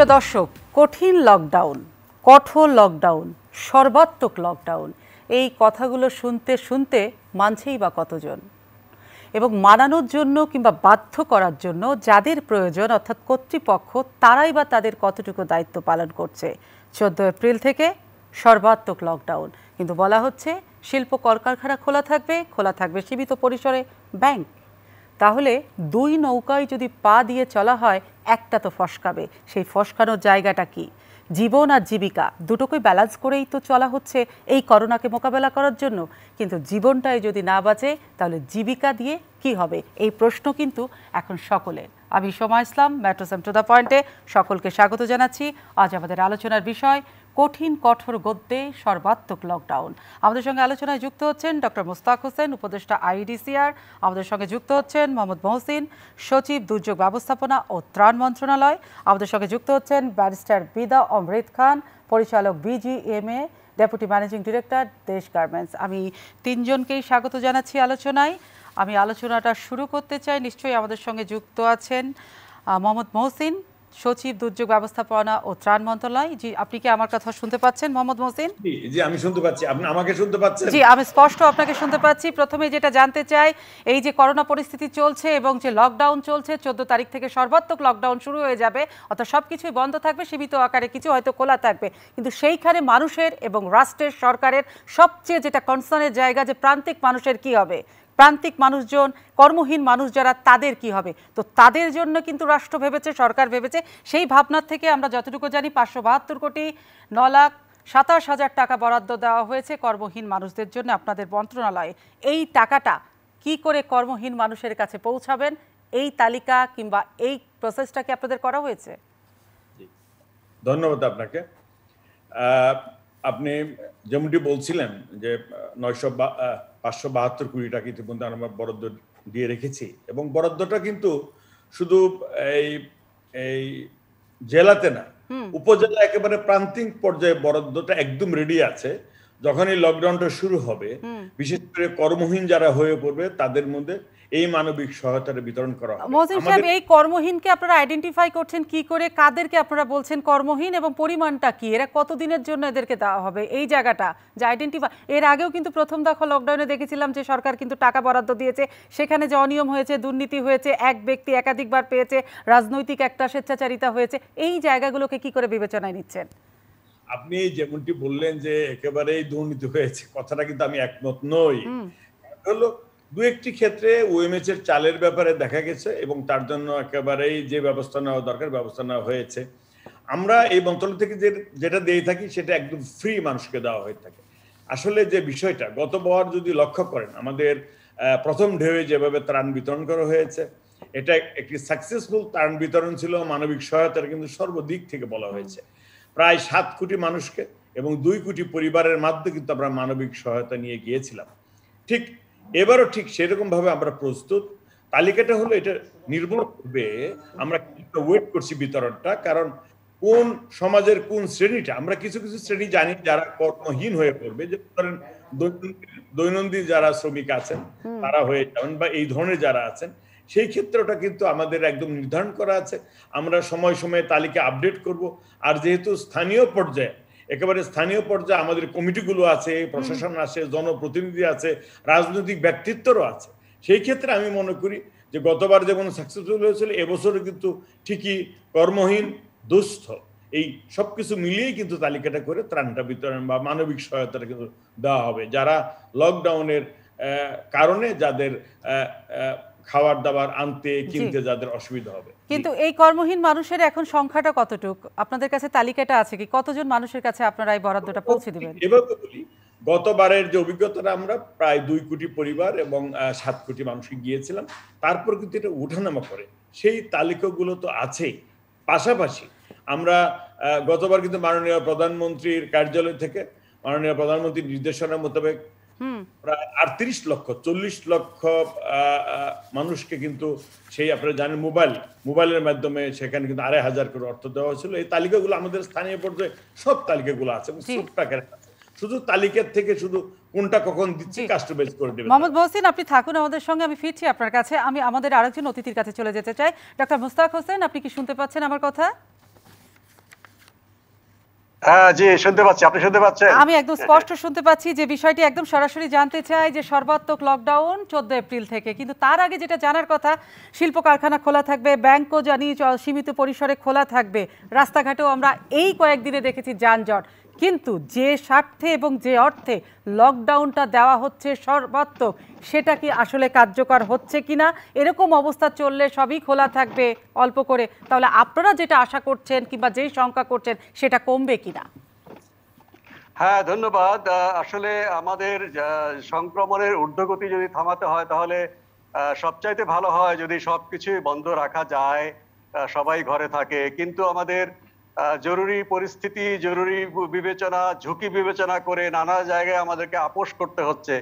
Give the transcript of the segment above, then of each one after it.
প্রিয় দর্শক, কঠিন লকডাউন, কঠোর লকডাউন, সর্বাত্মক লকডাউন, এই কথাগুলো শুনতে শুনতে মানছেই বা কতজন? এবং মানানোর জন্য কিংবা বাধ্য করার জন্য যাদের প্রয়োজন অর্থাৎ কর্তৃপক্ষ, তারাই বা তাদের কতটুকু দায়িত্ব পালন করছে? 14 এপ্রিল থেকে সর্বাত্মক লকডাউন, কিন্তু বলা হচ্ছে শিল্প কলকারখানা খোলা থাকবে সীমিত পরিসরে ব্যাংক। তাহলে দুই নৌকায় যদি পা দিয়ে চলা হয়, একটা তো ফসকাবে। সেই ফসকানোর জায়গাটা কি? জীবন আর জীবিকা দুটোকেই ব্যালেন্স করেই তো চলা হচ্ছে এই করোনাকে মোকাবেলা করার জন্য। কিন্তু জীবনটাই যদি না বাঁচে, তাহলে জীবিকা দিয়ে কি হবে? এই প্রশ্ন কিন্তু এখন সকলের। আমি সোমা ইসলাম, মেট্রো টু দ্য পয়েন্টে সকলকে স্বাগত জানাচ্ছি। আজ আমাদের আলোচনার বিষয় কঠিন কঠোর গদ্যে সর্বাত্মক লকডাউন। আমাদের সঙ্গে আলোচনায় যুক্ত হচ্ছেন ডক্টর মুস্তাক হোসেন, উপদেষ্টা IEDCR। আমাদের সঙ্গে যুক্ত হচ্ছেন মোহাম্মদ মহসিন, সচিব দুর্যোগ ব্যবস্থাপনা ও ত্রাণ মন্ত্রণালয়। আমাদের সঙ্গে যুক্ত হচ্ছেন ব্যারিস্টার বিদা অমৃত খান, পরিচালক BGMA, ডেপুটি ম্যানেজিং ডিরেক্টর দেশ গার্মেন্টস। আমি তিনজনকেই স্বাগত জানাচ্ছি আলোচনায়। আমি আলোচনাটা শুরু করতে চাই। নিশ্চয়ই আমাদের সঙ্গে যুক্ত আছেন মোহাম্মদ মহসিন, সচিব দুর্যোগ ব্যবস্থাপনা ও ত্রাণ মন্ত্রণালয়। জি, আপনি কি আমার কথা শুনতে পাচ্ছেন মোহাম্মদ মহসিন? জি, আমি শুনতে পাচ্ছি। আপনি আমাকে শুনতে পাচ্ছেন? জি, আমি স্পষ্ট আপনাকে শুনতে পাচ্ছি। প্রথমে যেটা জানতে চাই, এই যে করোনা পরিস্থিতি চলছে এবং যে লকডাউন চলছে, 14 তারিখ থেকে সর্বাত্মক লকডাউন শুরু হয়ে যাবে, অর্থাৎ সবকিছুই বন্ধ থাকবে, সীমিত আকারে কিছু হয়তো খোলা থাকবে, কিন্তু সেইখানে মানুষের এবং রাষ্ট্রের, সরকারের সবচেয়ে যেটা কনসার্নের জায়গা, যে প্রান্তিক মানুষের কি হবে, প্রান্তিক মানুষজন, কর্মহীন মানুষ যারা, তাদের কি হবে? তো তাদের জন্য কিন্তু রাষ্ট্র ভেবেছে, সরকার ভেবেছে। সেই ভাবনার থেকে আমরা যতটুকু জানি 572 কোটি 9,27,000 টাকা বরাদ্দ দেওয়া হয়েছে কর্মহীন মানুষদের জন্য আপনাদের মন্ত্রণালয়ে। এই টাকাটা কি করে কর্মহীন মানুষের কাছে পৌঁছাবেন, এই তালিকা কিংবা এই প্রসেসটা কি আপনাদের করা হয়েছে? ধন্যবাদ আপনাকে। আপনি যেমনটি বলছিলেন যে 572 কোটি টাকা ইতিমধ্যে আমরা বরাদ্দ দিয়ে রেখেছি, এবং বরাদ্দটা কিন্তু শুধু এই জেলাতে না, উপজেলা একেবারে প্রান্তিক পর্যায়ে বরাদ্দটা একদম রেডি আছে। যখন এই লকডাউনটা শুরু হবে, বিশেষ করে কর্মহীন যারা হয়ে পড়বে, তাদের মধ্যে এই মানবিক সহায়তার বিতরণ করা হবে। মহসিন সাহেব, এই কর্মহীনকে আপনারা আইডেন্টিফাই করছেন কি করে? কাদেরকে আপনারা বলছেন কর্মহীন এবং পরিমাণটা কি? এরা কতদিনের জন্য এদেরকে দেওয়া হবে এই জায়গাটা যে আইডেন্টিফাই? এর আগেও কিন্তু প্রথম দফা লকডাউনে দেখেছিলাম যে সরকার কিন্তু টাকা বরাদ্দ দিয়েছে, সেখানে যে অনিয়ম হয়েছে, দুর্নীতি হয়েছে, এক ব্যক্তি একাধিকবার পেয়েছে, রাজনৈতিক একটা স্বেচ্ছাচারিতা হয়েছে, এই জায়গাগুলোকে কি করে বিবেচনায় নিচ্ছেন? আপনি যেমনটি বললেন যে একেবারেই দুর্নীতি হয়েছে, কথাটা কিন্তু আমি একমত নই। হলো দু একটি ক্ষেত্রে OMH এর চালের ব্যাপারে দেখা গেছে, এবং তার জন্য একেবারেই যে ব্যবস্থা নেওয়া দরকার ব্যবস্থা নেওয়া হয়েছে। আমরা এই মন্ত্রণালয় থেকে যেটা দিয়ে থাকি সেটা একদম ফ্রি মানুষকে দেওয়া হয়ে থাকে। আসলে যে বিষয়টা গতবার যদি লক্ষ্য করেন, আমাদের প্রথম ঢেউয়ে যেভাবে ত্রাণ বিতরণ করা হয়েছে, এটা একটি সাকসেসফুল ত্রাণ বিতরণ ছিল। মানবিক সহায়তার কিন্তু সর্বদিক থেকে বলা হয়েছে প্রায় 7 কোটি মানুষকে এবং 2 কোটি পরিবারের মাধ্যমে কিন্তু আমরা মানবিক সহায়তা নিয়ে গিয়েছিলাম। ঠিক এবারও ঠিক সেরকম ভাবে আমরা প্রস্তুত। তালিকাটা হলো এটা নির্ভর করবে আমরা ওয়েট করছি বিতরণটা, কারণ কোন সমাজের কোন শ্রেণীটা, আমরা কিছু কিছু শ্রেণী জানি যারা কর্মহীন হয়ে পড়বে, যে ধরেন দৈনন্দিন যারা শ্রমিক আছেন তারা হয়ে যাবেন, বা এই ধরনের যারা আছেন, সেই ক্ষেত্রটা কিন্তু আমাদের একদম নির্ধারণ করা আছে। আমরা সময় সময়ে তালিকা আপডেট করব। আর যেহেতু স্থানীয় পর্যায়ে, একেবারে স্থানীয় পর্যায়ে আমাদের কমিটিগুলো আছে, প্রশাসন আছে, জনপ্রতিনিধি আছে, রাজনৈতিক ব্যক্তিত্বরও আছে, সেই ক্ষেত্রে আমি মনে করি যে গতবার যেমন সাকসেসফুল হয়েছিল, এবছরও কিন্তু ঠিকই কর্মহীন, দুস্থ, এই সবকিছু মিলিয়েই কিন্তু তালিকাটা করে ত্রাণটা বিতরণ বা মানবিক সহায়তাটা কিন্তু দেওয়া হবে, যারা লকডাউনের কারণে যাদের খাবার দাবার আনতে কিনতে যাদের অসুবিধা হবে। কিন্তু এই কর্মহীন মানুষের এখন সংখ্যাটা কতটুক? আপনাদের কাছে তালিকাটা আছে কি? কতজন মানুষের কাছে আপনারা এই বরাদ্দটা পৌঁছে দিবেন? এভাবে বলি, গতবারের যে অভিজ্ঞতাটা, আমরা প্রায় 2 কোটি পরিবার এবং 7 কোটি মানুষকে গিয়েছিলাম। তারপর কিন্তু এটা উঠানামা করে সেই তালিকাগুলো তো আছেই। পাশাপাশি আমরা গতবার কিন্তু মাননীয় প্রধানমন্ত্রীর কার্যালয় থেকে মাননীয় প্রধানমন্ত্রীর নির্দেশনা মোতাবেক প্রায় 38 লক্ষ 40 লক্ষ মানুষকে কিন্তু সেই আপনারা জানেন মোবাইলের মাধ্যমে সেখানে কিন্তু 2,500 করে অর্থ দেওয়া হয়েছিল। এই তালিকাগুলো আমাদের স্থানীয় পর্যায়ে সব তালিকাগুলো আছে, শুধু তালিকার থেকে শুধু কোনটা কখন দিচ্ছি কাস্টমাইজ করে দেবেন। মোহাম্মদ মহসিন, আপনি থাকুন আমাদের সঙ্গে, আমি ফিরছি আপনার কাছে। আমি আমাদের আরেকজন অতিথির কাছে চলে যেতে চাই। ডক্টর মুস্তাক হোসেন, আপনি কি শুনতে পাচ্ছেন আমার কথা? হ্যাঁ জি, শুনতে পাচ্ছি। আপনি শুনতে পাচ্ছেন? আমি একদম স্পষ্ট শুনতে পাচ্ছি। যে বিষয়টি একদম সরাসরি জানতে চাই যে সর্বাত্মক লকডাউন 14 এপ্রিল থেকে, কিন্তু তার আগে যেটা জানার কথা, শিল্প কারখানা খোলা থাকবে, ব্যাংকও জানি সীমিত পরিসরে খোলা থাকবে, রাস্তাঘাটেও আমরা এই কয়েকদিনে দেখেছি যানজট, কিন্তু যে স্বার্থে এবং যে অর্থে লকডাউনটা দেওয়া হচ্ছে সর্বাত্মক, সেটা কি আসলে কার্যকর হচ্ছে কিনা? এরকম অবস্থা চললে সবই খোলা থাকবে অল্প করে, তাহলে আপনারা যেটা আশা করছেন কিংবা যেই শঙ্কা করছেন সেটা কমবে কিনা? হ্যাঁ, ধন্যবাদ। আসলে আমাদের সংক্রমণের ঊর্ধ্বগতি যদি থামাতে হয়, তাহলে সবচাইতে ভালো হয় যদি সবকিছুই বন্ধ রাখা যায়, সবাই ঘরে থাকে। কিন্তু আমাদের জরুরি পরিস্থিতি, জরুরি বিবেচনা, ঝুঁকি বিবেচনা করে নানা জায়গায় আমাদেরকে আপোষ করতে হচ্ছে।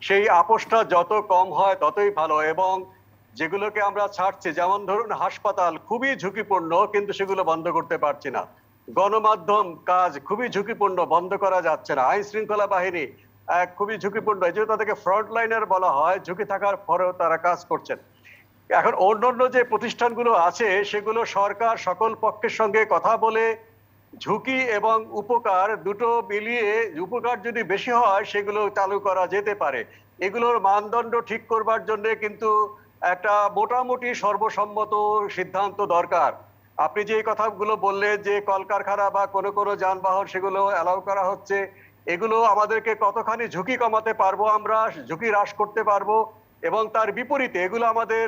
সেই আপোষটা যত কম হয় ততই ভালো। এবং যেগুলোকে আমরা ছাড়ছি, যেমন ধরুন হাসপাতাল খুবই ঝুঁকিপূর্ণ, কিন্তু সেগুলো বন্ধ করতে পারছি না। গণমাধ্যম কাজ খুবই ঝুঁকিপূর্ণ, বন্ধ করা যাচ্ছে না। আইন শৃঙ্খলা বাহিনী খুবই ঝুঁকিপূর্ণ, এই জন্য তাদেরকে ফ্রন্ট লাইনার বলা হয়। ঝুঁকি থাকার পরেও তারা কাজ করছেন। এখন অন্যান্য যে প্রতিষ্ঠানগুলো আছে, সেগুলো সরকার সকল পক্ষের সঙ্গে কথা বলে ঝুঁকি এবং উপকার দুটো মিলিয়ে, উপকার যদি বেশি হয় সেগুলো চালু করা যেতে পারে। এগুলোর মানদণ্ড ঠিক করবার জন্য কিন্তু একটা মোটামুটি সর্বসম্মত সিদ্ধান্ত দরকার। আপনি যে কথাগুলো বললেন যে কলকারখানা বা কোনো কোনো যানবাহন সেগুলো অ্যালাউ করা হচ্ছে, এগুলো আমাদেরকে কতখানি ঝুঁকি কমাতে পারবো, আমরা ঝুঁকি হ্রাস করতে পারবো, এবং তার বিপরীতে এগুলো আমাদের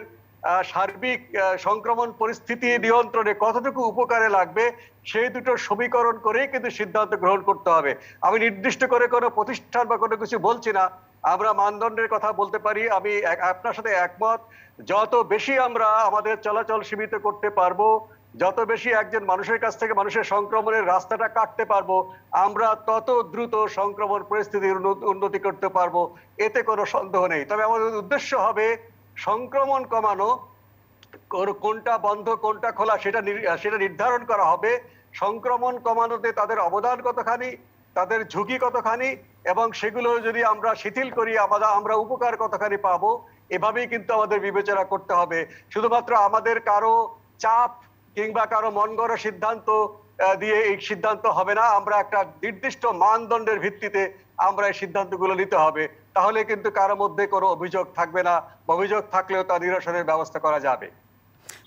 সার্বিক সংক্রমণ পরিস্থিতি নিয়ন্ত্রণে কতটুকু উপকারে লাগবে, সেই দুটো সমীকরণ করেই কিন্তু সিদ্ধান্ত গ্রহণ করতে হবে। আমি নির্দিষ্ট করে কোনো প্রতিষ্ঠান বা কোনো কিছু বলছি না, আমরা মানদণ্ডের কথা বলতে পারি। আমি আপনার সাথে একমত, যত বেশি আমরা আমাদের চলাচল সীমিত করতে পারবো, যত বেশি একজন মানুষের কাছ থেকে মানুষের সংক্রমণের রাস্তাটা কাটতে পারবো, আমরা তত দ্রুত সংক্রমণ পরিস্থিতির উন্নতি করতে পারবো, এতে কোনো সন্দেহ নেই। তবে আমাদের উদ্দেশ্য হবে সংক্রমণ কমানো। কোনটা বন্ধ কোনটা খোলা সেটা নির্ধারণ করা হবে। সংক্রমণ কমানোতে তাদের অবদান কতখানি, তাদের ঝুঁকি কতখানি, এবং সেগুলো যদি আমরা শিথিল করি আমরা উপকার কতখানি পাবো, এভাবেই কিন্তু আমাদের বিবেচনা করতে হবে। শুধুমাত্র আমাদের কারো চাপ কিংবা কারো মন গড়া সিদ্ধান্ত দিয়ে এই সিদ্ধান্ত হবে না। আমরা একটা নির্দিষ্ট মানদণ্ডের ভিত্তিতে আমরা এই সিদ্ধান্তগুলো নিতে হবে, তাহলে কিন্তু কারো মধ্যে কোনো অভিযোগ থাকবে না। অভিযোগ থাকলেও তা নিরসনের ব্যবস্থা করা যাবে।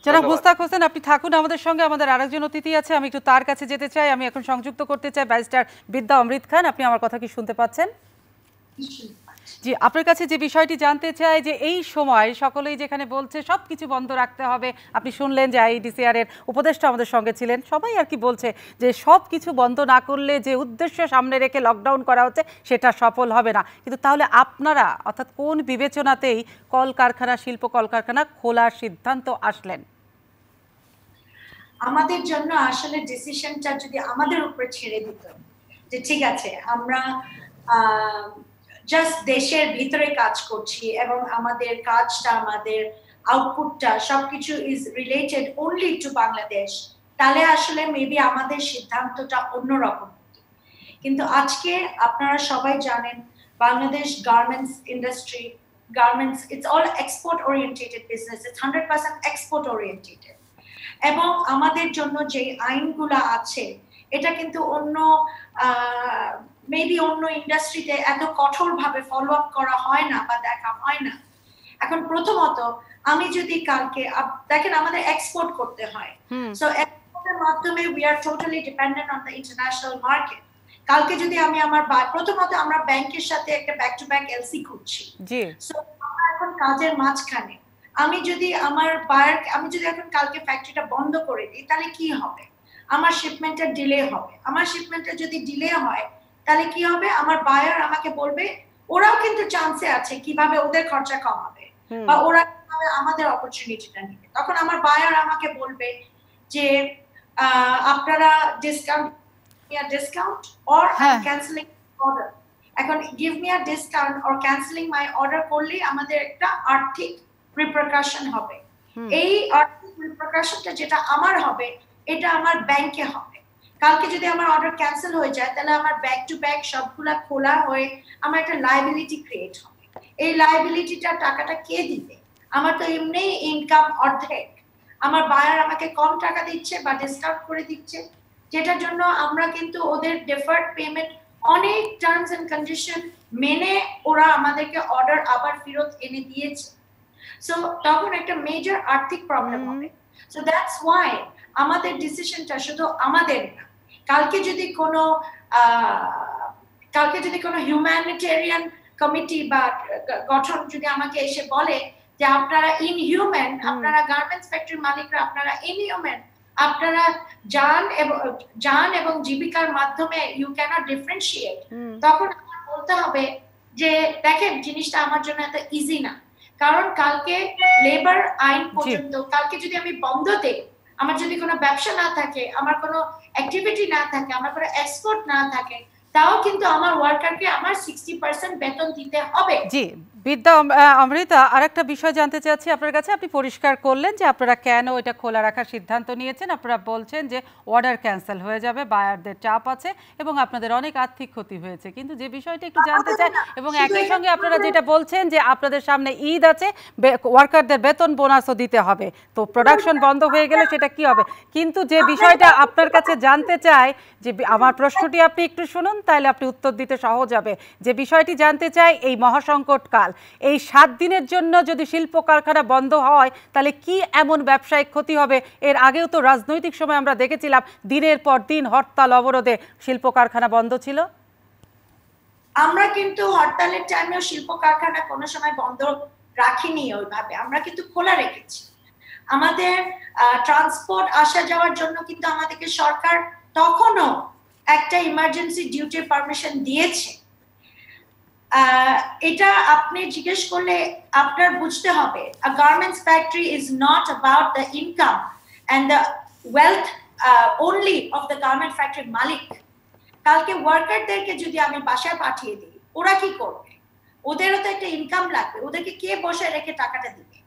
জনাব মুস্তাক হোসেন, আপনি থাকুন আমাদের সঙ্গে। আমাদের আরেকজন অতিথি আছে, আমি একটু তার কাছে যেতে চাই। আমি এখন সংযুক্ত করতে চাই ব্যারিস্টার বিদ্যা অমৃত খান। আপনি আমার কথা কি শুনতে পাচ্ছেন? জি, আপনার কাছে যে বিষয়টি জানতে চাই, যে এই সময় সকলেই যেখানে বলছে সব কিছু বন্ধ রাখতে হবে, আপনি শুনলেন যে আইডিসিআর এর উপদেষ্টা আমাদের সঙ্গে ছিলেন, সবাই আর কি বলছে যে সব কিছু বন্ধ না করলে যে উদ্দেশ্য সামনে রেখে লকডাউন করা হচ্ছে সেটা সফল হবে না। কিন্তু তাহলে আপনারা অর্থাৎ কোন বিবেচনাতেই কলকারখানা, শিল্প কলকারখানা খোলার সিদ্ধান্ত আসলেন? আমাদের জন্য আসলে ডিসিশনটা যদি আমাদের উপরে ছেড়ে দিত, যে ঠিক আছে আমরা জাস্ট দেশের ভিতরে কাজ করছি এবং আমাদের কাজটা, আমাদের আউটপুটটা সবকিছু is related only to Bangladesh, তাহলে আসলে মেবি আমাদের সিদ্ধান্তটা অন্যরকম। কিন্তু আজকে আপনারা সবাই জানেন Bangladesh garments industry, garments it's all export oriented business, it's 100% export oriented. এবং আমাদের জন্য যে আইনগুলো আছে এটা কিন্তু অন্য মেবি অন্য ইন্ডাস্ট্রিতে এত কঠোরভাবে ফলো আপ করা হয় না বা দেখা হয় না। এখন প্রথমত আমি যদি কালকে দেখেন আমাদের এক্সপোর্ট করতে হয়, সো এক্সপোর্টের মাধ্যমে we are totally dependent on the international market. কালকে যদি আমি আমার প্রথমত আমরা ব্যাংকের সাথে একটা ব্যাক টু ব্যাক এলসি করছি, সো আমরা এখন কাজের মাঝখানে আমি যদি এখন কালকে ফ্যাক্টরিটা বন্ধ করে দিই, তাহলে কি হবে? আমার শিপমেন্টটা ডিলে হবে। আমার শিপমেন্টটা যদি ডিলে হয় তাহলে কি হবে? আমার বায়ার আমাকে বলবে, ওরাও কিন্তু চান্সে আছে কিভাবে ওদের খরচা কমাবে বা ওরা কিভাবে আমাদের অপরচুনিটিটা নেবে। তখন আমার বায়ার আমাকে বলবে যে আপনারা ডিসকাউন্ট অর ক্যান্সেলিং অর্ডার। এখন give me a discount or cancelling my order করলে আমাদের একটা আর্থিক রিপ্রকাশন হবে। এই আর্থিক রিপ্রকাশনটা যেটা আমার হবে, এটা আমার ব্যাংকে হবে। কালকে যদি আমার অর্ডার ক্যান্সেল হয়ে যায়, তাহলে আমার ব্যাক টু ব্যাক সবগুলা খোলা হয়ে আমার একটা লায়াবিলিটি ক্রিয়েট হবে। এই লায়াবিলিটিটা টাকাটা কে দিবে? আমার তো এমনি ইনকাম অর্ধেক, আমার বায়ার আমাকে কম টাকা দিচ্ছে বা ডিসকাউন্ট করে দিচ্ছে, যেটার জন্য আমরা কিন্তু ওদের ডেফার্ড পেমেন্ট অনেক টার্মস এন্ড কন্ডিশন মেনে ওরা আমাদেরকে অর্ডার আবার ফেরত এনে দিয়েছে। সো তখন একটা মেজর আর্থিক প্রবলেম হবে। সো দ্যাটস ওয়াই আমাদের ডিসিশনটা শুধু আমাদের না, কালকে যদি কোনো হিউম্যানিটেরিয়ান কমিটি বা গঠন যদি আমাকে এসে বলে যে আপনারা ইনহিউম্যান, আপনারা গার্মেন্টস ফ্যাক্টরি মালিকরা আপনারা ইনহিউম্যান, আপনারা জান এবং জীবিকার মাধ্যমে ইউ ক্যানট ডিফারেন্সিয়েট, তখন আমার বলতে হবে যে দেখেন জিনিসটা আমার জন্য এত ইজি না। কারণ কালকে লেবার আইন পর্যন্ত, কালকে যদি আমি বন্ধ দেই, আমার যদি কোনো ব্যবসা না থাকে, আমার কোনো অ্যাক্টিভিটি না থাকে, আমার কোনো এক্সপোর্ট না থাকে, তাও কিন্তু আমার ওয়ার্কারকে আমার 60% বেতন দিতে হবে। জি বিদ্যা অমৃতা, আরেকটা বিষয় জানতে চাচ্ছি আপনার কাছে। আপনি পরিষ্কার করলেন যে আপনারা কেন এটা খোলা রাখার সিদ্ধান্ত নিয়েছেন। আপনারা বলছেন যে অর্ডার ক্যান্সেল হয়ে যাবে, বায়ারদের চাপ আছে এবং আপনাদের অনেক আর্থিক ক্ষতি হয়েছে। কিন্তু যে বিষয়টা একটু জানতে চাই, এবং একই সঙ্গে আপনারা যেটা বলছেন যে আপনাদের সামনে ঈদ আছে, ওয়ার্কারদের বেতন বোনাসও দিতে হবে, তো প্রোডাকশন বন্ধ হয়ে গেলে সেটা কি হবে? কিন্তু যে বিষয়টা আপনার কাছে জানতে চাই, যে আমার প্রশ্নটি আপনি একটু শুনুন, তাহলে আপনি উত্তর দিতে সহজ হবে। যে বিষয়টি জানতে চাই, এই মহাসংকট কাল, এই 7 দিনের জন্য যদি শিল্প কারখানা বন্ধ হয় তাহলে কি এমন ব্যবসায়িক ক্ষতি হবে? এর আগেও তো রাজনৈতিক সময় আমরা দেখেছিলাম দিনের পর দিন হরতাল অবরোধে শিল্প কারখানা বন্ধ ছিল। আমরা কিন্তু হরতালের টাইমেও শিল্প কারখানা কোনো সময় বন্ধ রাখিনি ওইভাবে, আমরা কিন্তু খোলা রেখেছি। আমাদের ট্রান্সপোর্ট আসা যাওয়ার জন্য কিন্তু আমাদেরকে সরকার তখনও একটা ইমার্জেন্সি ডিউটির পারমিশন দিয়েছে। এটা আপনি জিজ্ঞেস করলে আপনার বুঝতে হবে, a garments factory is not about the income and the wealth only of the garment factory মালিক। কালকে ওয়ার্কারদেরকে যদি আমি বাসায় পাঠিয়ে দিই, ওরা কি করবে? ওদেরও তো একটা ইনকাম লাগবে, ওদেরকে কে বসে রেখে টাকাটা দিবে?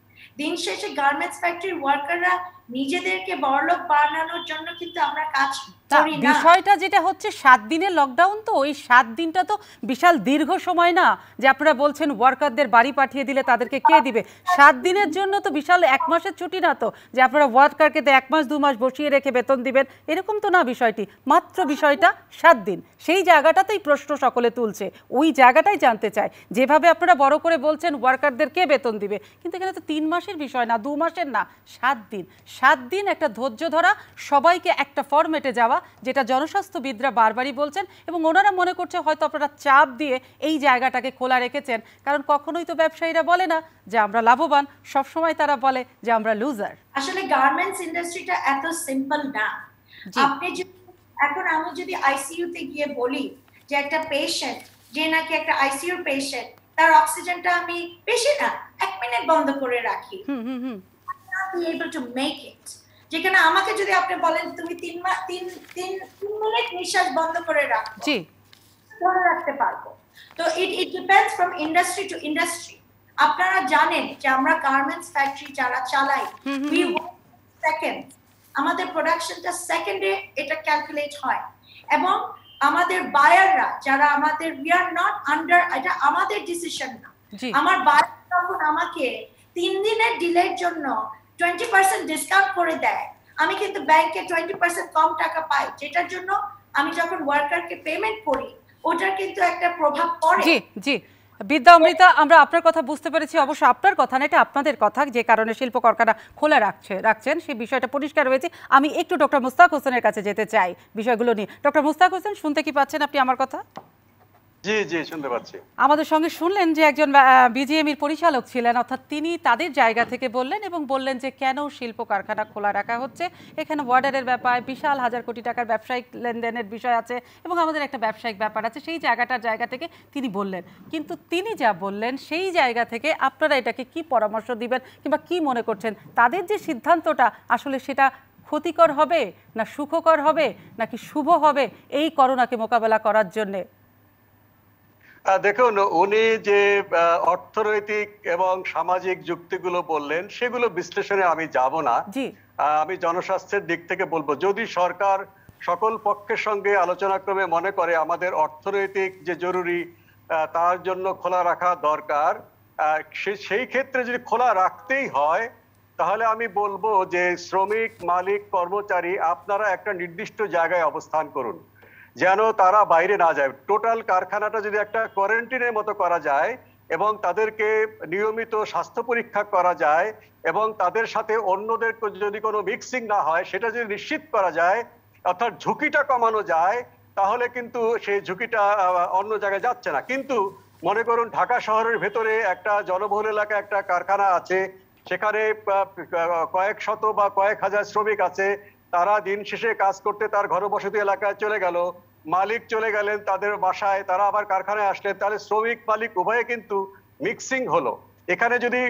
দিন শেষে গার্মেন্টস ফ্যাক্টরির ওয়ার্কাররা নিজেদেরকে বড়লোক বানানোর জন্য কিন্তু আমরা কাজ করি না। বিষয়টা যেটা হচ্ছে 7 দিনের লকডাউন, তো ওই 7 দিনটা তো বিশাল দীর্ঘ সময় না, যে আপনারা বলছেন ওয়ার্কারদের বাড়ি পাঠিয়ে দিলে তাদেরকে কে দিবে? 7 দিনের জন্য তো বিশাল 1 মাসের ছুটি না, তো যে আপনারা ওয়ার্কারকে 1 মাস 2 মাস বসিয়ে রেখে বেতন দিবেন, এরকম তো না বিষয়টি। মাত্র বিষয়টা 7 দিন, সেই জায়গাটাতেই প্রশ্ন সকলে তুলছে। ওই জায়গাটাই জানতে চাই, যেভাবে আপনারা বড় করে বলছেন ওয়ার্কারদের কে বেতন দিবে, কিন্তু এখানে তো 3 মাসের বিষয় না, 2 মাসের না, 7 দিন। 7 দিন একটা ধৈর্য ধরা, সবাইকে একটা ফরম্যাটে যাওয়া, যেটা জনস্বাস্থ্যবিদরা বারবারই বলছেন, এবং ওনারা মনে করছে হয়তো আপনারা চাপ দিয়ে এই জায়গাটাকে খোলা রেখেছেন। কারণ কখনোই তো ব্যবসায়ীরা বলে না যে আমরা লাভবান, সবসময় তারা বলে যে আমরা লুজার। আসলে গার্মেন্টস ইন্ডাস্ট্রিটা এত সিম্পল না। আপনি এখন আমি যদি আইসিইউতে গিয়ে বলি যে একটা পেশেন্ট, যে নাকি একটা আইসিইউ পেশেন্ট, তার অক্সিজেনটা আমি বেশি না 1 মিনিট বন্ধ করে রাখি, be able to make it, যেখানে আমাকে যদি আপনি বলেন তুমি 3 মিনিট নিঃশ্বাস বন্ধ করে রাখো, জি ধরে রাখতে পারবো। তো it depends from industry to industry. আপনারা জানেন যে আমরা গার্মেন্টস ফ্যাক্টরি যারা চালাই, উই সেকেন্ড, আমাদের প্রোডাকশনটা সেকেন্ডে এটা ক্যালকুলেট হয়, এবং আমাদের বায়াররা যারা আমাদের, উই আর নট আন্ডার, এটা আমাদের ডিসিশন না। আমার বায়ার যখন আমাকে 3 দিনের ডিলের জন্য 20% ডিসকাউন্ট করে দেয়, আমি কিন্তু ব্যাংকে 20% কম টাকা পাই, যেটার জন্য আমি যখন ওয়ার্কারকে পেমেন্ট করি ওটার কিন্তু একটা প্রভাব পড়ে। জি জি বিদ্যা অমৃতা, আমরা আপনার কথা বুঝতে পেরেছি। অবশ্য আপনার কথা না, এটা আপনাদের কথা, যে কারণে শিল্প কারখানা খোলা রাখছেন সেই বিষয়টা পরিষ্কার হয়েছে। আমি একটু ডক্টর মুস্তাক হোসেনের কাছে যেতে চাই বিষয়গুলো নিয়ে। ডক্টর মুস্তাক হোসেন, শুনতে কি পাচ্ছেন আপনি আমার কথা? জি জি শুনতে পাচ্ছি। আমাদের সঙ্গে শুনলেন যে একজন বিজিএমইর পরিচালক ছিলেন, অর্থাৎ তিনি তাদের জায়গা থেকে বললেন এবং বললেন যে কেন শিল্প কারখানা খোলা রাখা হচ্ছে। এখানে বর্ডারের ব্যাপার, বিশাল 1000 কোটি টাকার ব্যবসায়িক লেনদেনের বিষয় আছে এবং আমাদের একটা ব্যবসায়িক ব্যাপার আছে, সেই জায়গা থেকে তিনি বললেন। কিন্তু তিনি যা বললেন সেই জায়গা থেকে আপনারা এটাকে কি পরামর্শ দিবেন, কিংবা কি মনে করছেন তাদের যে সিদ্ধান্তটা আসলে সেটা ক্ষতিকর হবে না সুখকর হবে নাকি শুভ হবে এই করোনাকে মোকাবেলা করার জন্যে? দেখুন, উনি যে অর্থনৈতিক এবং সামাজিক যুক্তিগুলো বললেন সেগুলো বিশ্লেষণে আমি যাব না। আমি জনস্বাস্থ্যের দিক থেকে বলবো, যদি সরকার সকল পক্ষের সঙ্গে আলোচনা ক্রমে মনে করে আমাদের অর্থনৈতিক যে জরুরি তার জন্য খোলা রাখা দরকার, সেই ক্ষেত্রে যদি খোলা রাখতেই হয় তাহলে আমি বলবো যে শ্রমিক, মালিক, কর্মচারী আপনারা একটা নির্দিষ্ট জায়গায় অবস্থান করুন, যেন তারা বাইরে না যায়। টোটাল কারখানাটা যদি একটা কোয়ারেন্টিনের মতো করা যায় এবং তাদেরকে নিয়মিত স্বাস্থ্য পরীক্ষা করা যায় এবং তাদের সাথে অন্যদের যদি কোনো মিক্সিং না হয় সেটা যদি নিশ্চিত করা যায়, অর্থাৎ ঝুঁকিটা কমানো যায়, তাহলে কিন্তু সেই ঝুঁকিটা অন্য জায়গায় যাচ্ছে না। কিন্তু মনে করুন ঢাকা শহরের ভেতরে একটা জনবহুল এলাকায় একটা কারখানা আছে, সেখানে কয়েক শত বা কয়েক হাজার শ্রমিক আছে, তারা দিন শেষে কাজ করতে তার ঘনবসতি এলাকায় চলে গেল, মালিক চলে গেলেন তাদের বাসায়, তারা আবার কারখানায় আসলেন, তাহলে শ্রমিক মালিক উভয়ে কিন্তু মিক্সিং হলো। এখানে যদি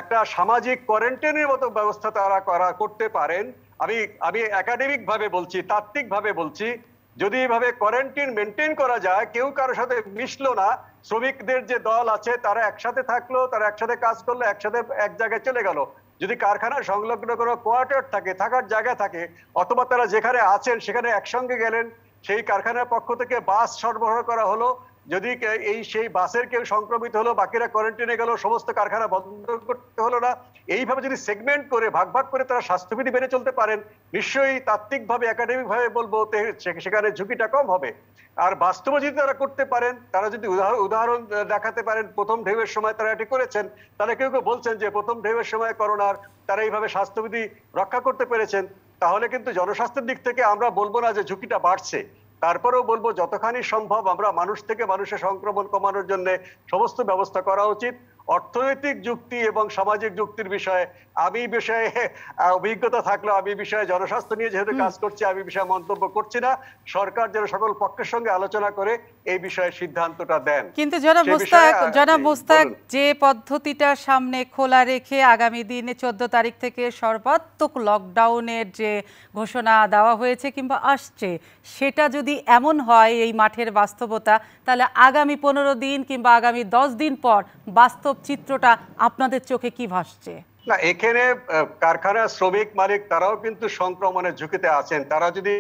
একটা সামাজিক কোয়ারেন্টাইনের মতো ব্যবস্থা তারা করতে পারেন, আমি একাডেমিক ভাবে বলছি, তাত্ত্বিক ভাবে বলছি, যদি এইভাবে কোয়ারেন্টাইন মেনটেন করা যায়, কেউ কারোর সাথে মিশলো না, শ্রমিকদের যে দল আছে তারা একসাথে থাকলো, তারা একসাথে কাজ করলো, একসাথে এক জায়গায় চলে গেল। যদি কারখানার সংলগ্ন কোনো কোয়ার্টার থাকে, থাকার জায়গা থাকে, অথবা তারা যেখানে আছেন সেখানে একসঙ্গে গেলেন, সেই কারখানার পক্ষ থেকে বাস সরবরাহ করা হলো, যদি সেই বাসের কেউ সংক্রমিত হলো, বাকিরা কোয়ারেন্টাইনে গেল, সমস্ত কারখানা বন্ধ করতে হলো না। এইভাবে যদি সেগমেন্ট করে ভাগ ভাগ করে তারা স্বাস্থ্যবিধি মেনে চলতে পারেন, নিশ্চয়ই তাত্ত্বিকভাবে একাডেমিক ভাবে বলবো সেখানে ঝুঁকিটা কম হবে। আর বাস্তবে যদি তারা করতে পারেন, তারা যদি উদাহরণ দেখাতে পারেন, প্রথম ঢেউয়ের সময় তারা এটি করেছেন, তাহলে কেউ কেউ বলছেন যে প্রথম ঢেউয়ের সময় করোনার তারা এইভাবে স্বাস্থ্যবিধি রক্ষা করতে পেরেছেন, তাহলে কিন্তু জনস্বাস্থ্যের দিক থেকে আমরা বলবো না যে ঝুঁকিটা বাড়ছে। তারপরেও বলবো যতখানি সম্ভব আমরা মানুষ থেকে মানুষের সংক্রমণ কমানোর জন্য সমস্ত ব্যবস্থা করা উচিত। অর্থনৈতিক যুক্তি এবং সামাজিক যুক্তির বিষয়ে আমি বিষয়ে অভিজ্ঞতা থাকলেও আমি বিষয়ে জনস্বাস্থ্য নিয়ে যেহেতু কাজ করছি, আমি বিষয়ে মন্তব্য করছি না। সরকার যেন সকল পক্ষের সঙ্গে আলোচনা করে এই বিষয়ে সিদ্ধান্তটা দেন। কিন্তু জনাব মোস্তাক, যে পদ্ধতিটা সামনে খোলা রেখে আগামী দিনে 14 তারিখ থেকে সর্বাত্মক লকডাউনের যে ঘোষণা দেওয়া হয়েছে কিংবা আসছে, সেটা যদি এমন হয় এই মাঠের বাস্তবতা, তাহলে আগামী 15 দিন কিংবা আগামী 10 দিন পর বাস্তব চিত্রটা আপনাদের চোখে কি ভাসছে? না, এখানে কারখানা শ্রমিক মালিক তারাও কিন্তু সংক্রমণের ঝুঁকিতে আছেন। তারা যদি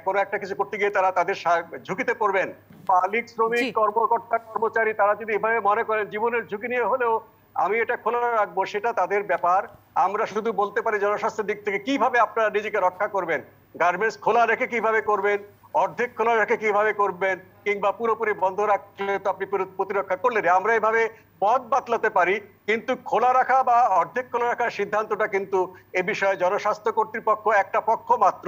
কোনো একটা কিছু করতে গিয়ে তাদের ঝুঁকিতে পড়বেন। মালিক, শ্রমিক, কর্মকর্তা, কর্মচারী তারা যদি এভাবে মনে করেন জীবনের ঝুঁকি নিয়ে হলেও আমি এটা খোলা রাখবো, সেটা তাদের ব্যাপার। আমরা শুধু বলতে পারি জনস্বাস্থ্যের দিক থেকে কিভাবে আপনারা নিজেকে রক্ষা করবেন। গার্মেন্টস খোলা রেখে কিভাবে করবেন, অর্ধেক খোলা রেখে কিভাবে করবেন, কিংবা পুরোপুরি বন্ধ রাখলে তো আপনি প্রতিরক্ষা করলেন। আমরা এভাবে পথ বাতলাতে পারি, কিন্তু খোলা রাখা বা অর্ধেক খোলা রাখার সিদ্ধান্তটা কিন্তু এ বিষয়ে জনস্বাস্থ্য কর্তৃপক্ষ একটা পক্ষ মাত্র,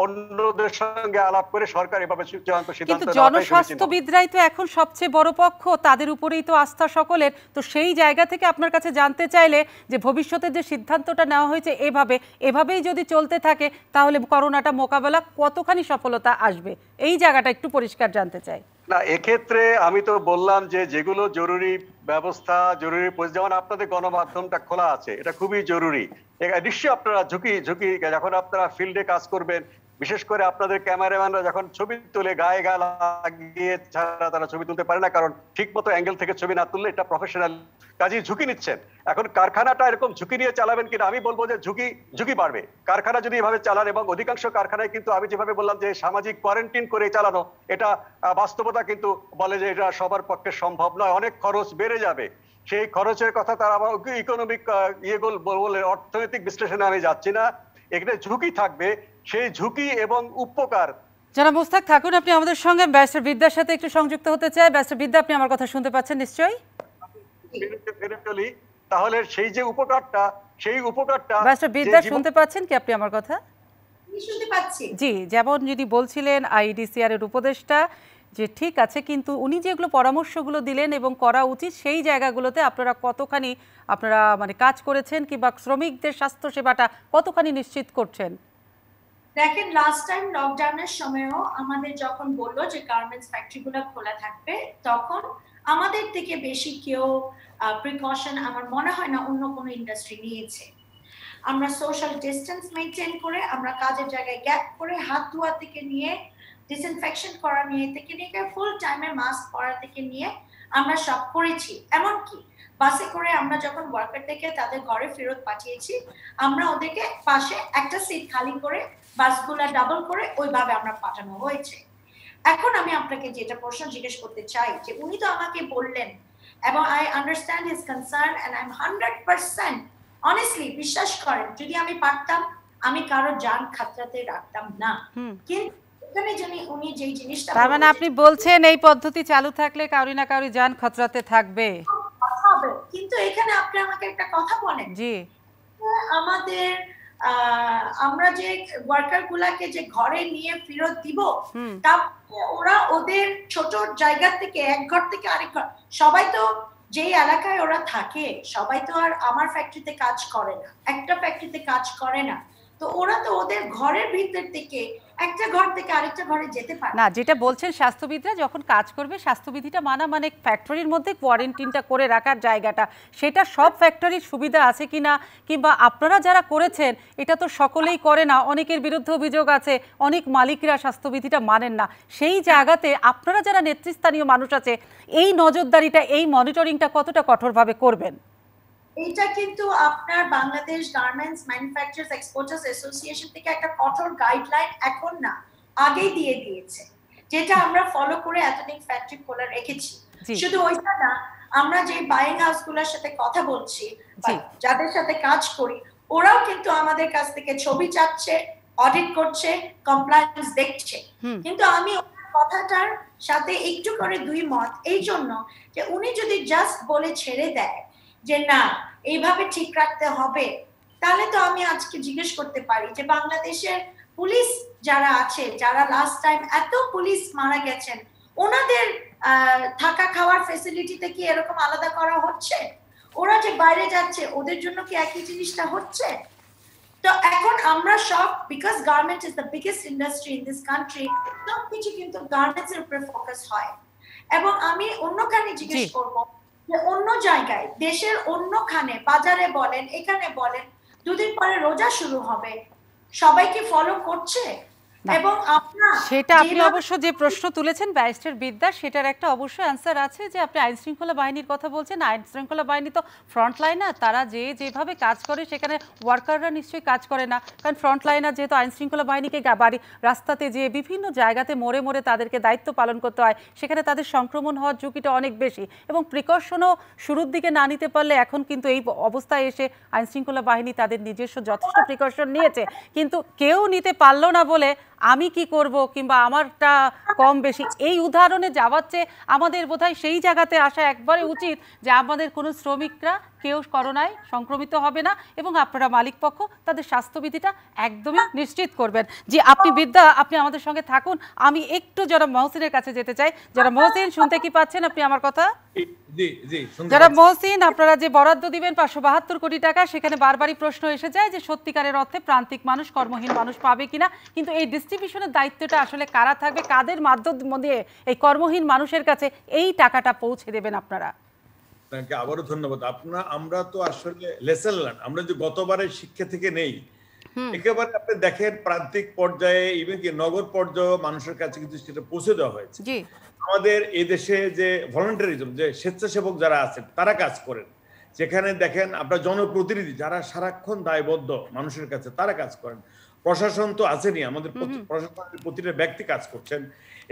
অন্যদের সঙ্গে আলাপ করে সরকার এভাবে চূড়ান্ত সিদ্ধান্ত। কিন্তু জনস্বাস্থ্যবিদরাই তো এখন সবচেয়ে বড় পক্ষ, তাদের উপরেই তো আস্থা সকলের। তো সেই জায়গা থেকে আপনার কাছে জানতে চাইলে যে ভবিষ্যতে যে সিদ্ধান্তটা নেওয়া হয়েছে এভাবেই যদি চলতে থাকে, তাহলে করোনাটা মোকাবেলা কতখানি সফলতা আসবে, এই জায়গাটা একটু পরিষ্কার জানতে চাই। না, এক্ষেত্রে আমি তো বললাম যে যেগুলো জরুরি ব্যবস্থা, জরুরি যেমন আপনাদের গণমাধ্যমটা খোলা আছে, এটা খুবই জরুরি। নিশ্চয়ই আপনারা ঝুঁকি যখন আপনারা ফিল্ডে কাজ করবেন, বিশেষ করে আপনাদের ক্যামেরাম্যানরা যখন ছবি তুলে গায়ে গা লাগিয়ে ছাড়া তারা ছবি তুলতে পারে না, কারণ ঠিক মতো অ্যাঙ্গেল থেকে ছবি না তুললে এটা প্রফেশনাল কাজে ঝুঁকি নিচ্ছেন। এখন কারখানাটা এরকম ঝুঁকি নিয়ে চালাবেন কিনা, আমি বলবো যে ঝুঁকি বাড়বে। কারখানা যদি এভাবে চালান, এবং অধিকাংশ কারখানায় কিন্তু আমি যেভাবে বললাম যে সামাজিক কোয়ারেন্টাইন করে চালানো, এটা বাস্তবতা কিন্তু বলে যে এটা সবার পক্ষে সম্ভব নয়, অনেক খরচ বেড়ে যাবে। সেই খরচের কথা তারা আবার ইকোনমিক বলে অর্থনৈতিক বিশ্লেষণে আমি যাচ্ছি না। এখানে ঝুঁকি থাকবে, সেই ঝুঁকি এবং উপকার। যারা মোস্তাক থাকুন, আপনি আমাদের সঙ্গে ব্যারিস্টার বিদ্যার সাথে একটু সংযুক্ত হতে চাই। ব্যারিস্টার বিদ্যা, আপনি আমার কথা শুনতে পাচ্ছেন নিশ্চয়ই? তাহলে সেই যে উপকারটা, সেই উপকারটা ব্যারিস্টার বিদ্যা শুনতে পাচ্ছেন কি আপনি আমার কথা? শুনতে পাচ্ছি। জি, যেমন যদি বলছিলেন আইডিসিআর এর উপদেষ্টা যে ঠিক আছে, কিন্তু উনি যেগুলো পরামর্শগুলো দিলেন এবং করা উচিত সেই জায়গাগুলোতে আপনারা কতখানি মানে কাজ করেছেন, কিংবা শ্রমিকদের স্বাস্থ্য সেবাটা কতখানি নিশ্চিত করছেন? দেখেন, লাস্ট টাইম লকডাউনের সময়ও আমাদের যখন বললো যে গার্মেন্টস ফ্যাক্টরিগুলো খোলা থাকবে, তখন আমাদের থেকে বেশি কেউ প্রিকশন আমার মনে হয় না অন্য কোনো ইন্ডাস্ট্রি নিয়েছে। আমরা সোশ্যাল ডিস্টেন্স মেনটেন করে, আমরা কাজের জায়গায় গ্যাপ করে, হাত ধোয়া থেকে নিয়ে ডিসইনফেকশন করা নিয়ে থেকে নিয়ে ফুল টাইমে মাস্ক পরা থেকে নিয়ে আমরা সব করেছি। এমনকি বাসে করে আমরা যখন ওয়ার্কার থেকে তাদের ঘরে ফেরত পাঠিয়েছি, আমরা ওদেরকে পাশে একটা সিট খালি করে বাসগুলা ডাবল করে ওইভাবে আমরা পাঠানো হয়েছে। এখন আমি আপনাকে যেটা প্রশ্ন জিজ্ঞেস করতে চাই, যে উনি তো আমাকে বললেন, এবং I understand his concern and I am 100% honestly বিশ্বাস করেন, যদি আমি পারতাম আমি কারো জান খাতরাতে রাখতাম না। কিন্তু এখানে যিনি উনি যেই জিনিসটা তার মানে আপনি বলছেন এই পদ্ধতি চালু থাকলে কাউরি না কাউরি জান খতরাতে থাকবে। হবে, কিন্তু এখানে আপনি আমাকে একটা কথা বলেন, জি আমাদের আমরা যে ওয়ার্কার গুলাকে যে ঘরে নিয়ে ফেরত দিব, তা ওরা ওদের ছোট জায়গা থেকে এক ঘর থেকে আরেক ঘর, সবাই তো যেই এলাকায় ওরা থাকে সবাই তো আর আমার ফ্যাক্টরিতে কাজ করে না, একটা ফ্যাক্টরিতে কাজ করে না, তো ওরা তো ওদের ঘরের ভিতর থেকে একটা ঘর থেকে আরেকটা ঘরে যেতে পারে না। যেটা বলছেন স্বাস্থ্যবিদরা যখন কাজ করবে স্বাস্থ্যবিধিটা মানা, মানে ফ্যাক্টরির মধ্যে কোয়ারেন্টিনটা করে রাখার জায়গাটা, সেটা সব ফ্যাক্টরির সুবিধা আছে কিনা, কিংবা আপনারা যারা করেছেন এটা তো সকলেই করে না, অনেকের বিরুদ্ধে অভিযোগ আছে অনেক মালিকরা স্বাস্থ্যবিধিটা মানেন না, সেই জায়গাতে আপনারা যারা নেতৃস্থানীয় মানুষ আছে এই নজরদারিটা এই মনিটরিংটা কতটা কঠোরভাবে করবেন? এটা কিন্তু আপনার Bangladesh garments manufacturers exporters association থেকে একটা কঠোর গাইডলাইন এখন না আগেই দিয়ে দিয়েছে, যেটা আমরা ফলো করে এতদিন ফ্যাক্টরি খোলা রেখেছি। শুধু ওইটা না, আমরা যে বাইং হাউস গুলোর সাথে কথা বলছি, যাদের সাথে কাজ করি, ওরাও কিন্তু আমাদের কাছ থেকে ছবি চাচ্ছে, অডিট করছে, কমপ্লায়েন্স দেখছে। কিন্তু আমি কথাটার সাথে একটু করে দুই মত, এই জন্য যে উনি যদি জাস্ট বলে ছেড়ে দেয় যে না এইভাবে ঠিক রাখতে হবে, তাহলে তো আমি আজকে জিজ্ঞেস করতে পারি যে বাংলাদেশের পুলিশ যারা আছে, যারা লাস্ট টাইম এত পুলিশ মারা গেছেন, ওনাদের থাকা খাওয়ার ফ্যাসিলিটিতে কি এরকম আলাদা করা হচ্ছে? ওরা যে বাইরে যাচ্ছে ওদের জন্য কি একই জিনিসটা হচ্ছে? তো এখন আমরা সব, because garment is the biggest industry in this country, সব কিছু কিন্তু গার্মেন্টস এর উপরে ফোকাস হয়। এবং আমি অন্যখানে জিজ্ঞেস করবো যে অন্য জায়গায় দেশের অন্যখানে বাজারে বলেন এখানে বলেন দুদিন পরে রোজা শুরু হবে, সবাই কি ফলো করছে? এবং সেটা আপনি অবশ্য যে প্রশ্ন তুলেছেন ব্যারিস্টার বিদ্যা, সেটার একটা অবশ্যই অ্যান্সার আছে যে আপনি আইন শৃঙ্খলা বাহিনীর কথা বলছেন। আইন শৃঙ্খলা বাহিনী তো ফ্রন্ট লাইনার, তারা যেভাবে কাজ করে সেখানে ওয়ার্কাররা নিশ্চয়ই কাজ করে না, কারণ ফ্রন্ট লাইনার যেহেতু আইন শৃঙ্খলা বাহিনীকে বাড়ি রাস্তাতে যে বিভিন্ন জায়গাতে মোড়ে মোড়ে তাদেরকে দায়িত্ব পালন করতে হয়, সেখানে তাদের সংক্রমণ হওয়ার ঝুঁকিটা অনেক বেশি, এবং প্রিকশনও শুরুর দিকে না নিতে পারলে এখন কিন্তু এই অবস্থায় এসে আইন শৃঙ্খলা বাহিনী তাদের নিজস্ব যথেষ্ট প্রিকশন নিয়েছে, কিন্তু কেউ নিতে পারলো না বলে আমি কি করব কিংবা আমারটা কম বেশি এই উদাহরণে যাওয়ার চেয়ে আমাদের বোধহয় সেই জায়গাতে আসা একবারে উচিত যে আমাদের কোনো শ্রমিকরা কেউ করোনায় সংক্রমিত হবে না, এবং আপনারা মালিক পক্ষ তাদের স্বাস্থ্যবিধিটা একদমই নিশ্চিত করবেন। জি আপনি বিদ্যা, আপনি আমাদের সঙ্গে থাকুন, আমি একটু যারা মহসিনের কাছে যেতে চাই। যারা মহসিন, শুনতে কি পাচ্ছেন আপনি আমার কথা? যারা মহসিন, আপনারা যে বরাদ্দ দিবেন 572 কোটি টাকা, সেখানে বারবারই প্রশ্ন এসে যায় যে সত্যিকারের অর্থে প্রান্তিক মানুষ, কর্মহীন মানুষ পাবে কিনা, কিন্তু এই ডিস্ট্রিবিউশনের দায়িত্বটা আসলে কারা থাকবে, কাদের মাধ্যম দিয়ে এই কর্মহীন মানুষের কাছে এই টাকাটা পৌঁছে দেবেন আপনারা? আপনাকে আবারও ধন্যবাদ। আমরা তো আসলে লেসন লার্ন, আমরা যে গতবারের শিক্ষা থেকে নেই, একেবারে আপনি দেখেন প্রান্তিক পর্যায়ে ইভেন কি নগর পর্যায়ে মানুষের কাছে কিন্তু সেটা পৌঁছে দেওয়া হয়েছে। আমাদের এই দেশে যে ভলান্টারিজম, যে স্বেচ্ছাসেবক যারা আছেন তারা কাজ করেন, যেখানে দেখেন আপনার জনপ্রতিনিধি যারা সারাক্ষণ দায়বদ্ধ মানুষের কাছে, তারা কাজ করেন। প্রশাসন তো আছেনই, আমাদের প্রশাসনের প্রতিটা ব্যক্তি কাজ করছেন,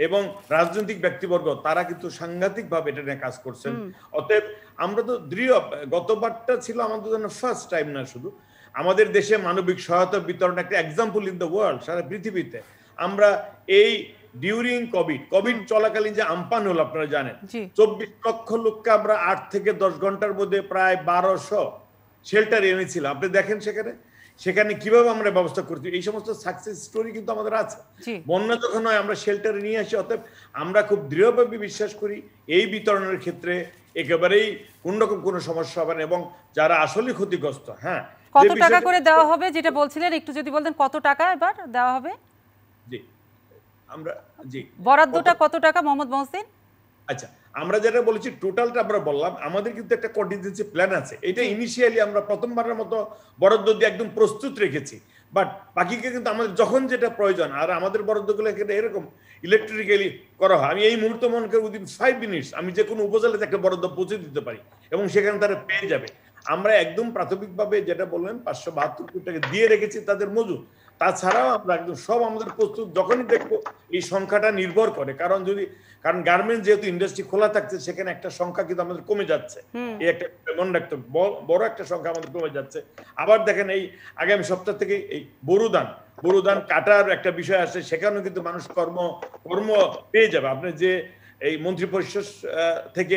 এবং রাজনৈতিক ব্যক্তিবর্গ তারা কিন্তু সাংঘাতিক ভাবে এটা নিয়ে কাজ করছেন। অতএব আমরা তো দৃঢ়, গতবারটা ছিল আমাদের জন্য ফার্স্ট টাইম না শুধু, আমাদের দেশে মানবিক সহায়তা বিতরণ একটা এক্সাম্পল ইন দ্য ওয়ার্ল্ড, সারা পৃথিবীতে। আমরা এই ডিউরিং কোভিড চলাকালীন যে আমপান হলো আপনারা জানেন, 24 লক্ষ লোককে আমরা 8 থেকে 10 ঘন্টার মধ্যে প্রায় 1200 শেল্টার এনেছিলাম। আপনি দেখেন সেখানে কিভাবে আমরা ব্যবস্থা করছি, এই সমস্ত সাকসেস স্টোরি কিন্তু আমাদের আছে। বন্যা যখন হয় আমরা শেল্টারে নিয়ে আসি। অতএব আমরা খুব দৃঢ়ভাবে বিশ্বাস করি এই বিতরণের ক্ষেত্রে একেবারেই কোন রকম কোনো সমস্যা হবে না, এবং যারা আসলে ক্ষতিগ্রস্ত, হ্যাঁ, কত টাকা করে দেওয়া হবে যেটা বলছিলেন একটু যদি বলতেন, কত টাকা এবার দেওয়া হবে? বরাদ্দটা কত টাকা মোহাম্মদ মহসিন? আচ্ছা, আমরা যেটা বলেছি টোটালটা আমরা বললাম, আমাদের কিন্তু একটা কন্টিনজেন্সি প্ল্যান আছে। এটা ইনিশিয়ালি আমরা প্রথমবারের মতো বরাদ্দ দিয়ে একদম প্রস্তুত রেখেছি, বাট বাকিকে কিন্তু আমাদের যখন যেটা প্রয়োজন, আর আমাদের বরাদ্দগুলো এরকম ইলেকট্রিক্যালি করা হয়। আমি এই মুহূর্তে মনে করি উইদিন 5 মিনিটস আমি যে কোনো উপজেলাতে একটা বরাদ্দ পৌঁছে দিতে পারি, এবং সেখানে তারা পেয়ে যাবে। আমরা একদম প্রাথমিকভাবে যেটা বললেন 572 কোটি টাকা দিয়ে রেখেছি তাদের মজুর। তাছাড়াও আমরা একদম সব আমাদের প্রস্তুত, যখনই দেখবো এই সংখ্যাটা নির্ভর করে, কারণ গার্মেন্টস যেহেতু ইন্ডাস্ট্রি খোলা থাকছে সেখানে একটা সংখ্যা কিন্তু আমাদের কমে যাচ্ছে, এই একটা মনে রাখতে বড় একটা সংখ্যা আমাদের কমে যাচ্ছে। আবার দেখেন এই আগামী সপ্তাহ থেকে এই বরুদান কাটার একটা বিষয় আছে, সেখানেও কিন্তু মানুষ কর্ম পেয়ে যাবে। আপনি যে এই মন্ত্রী পরিষদ থেকে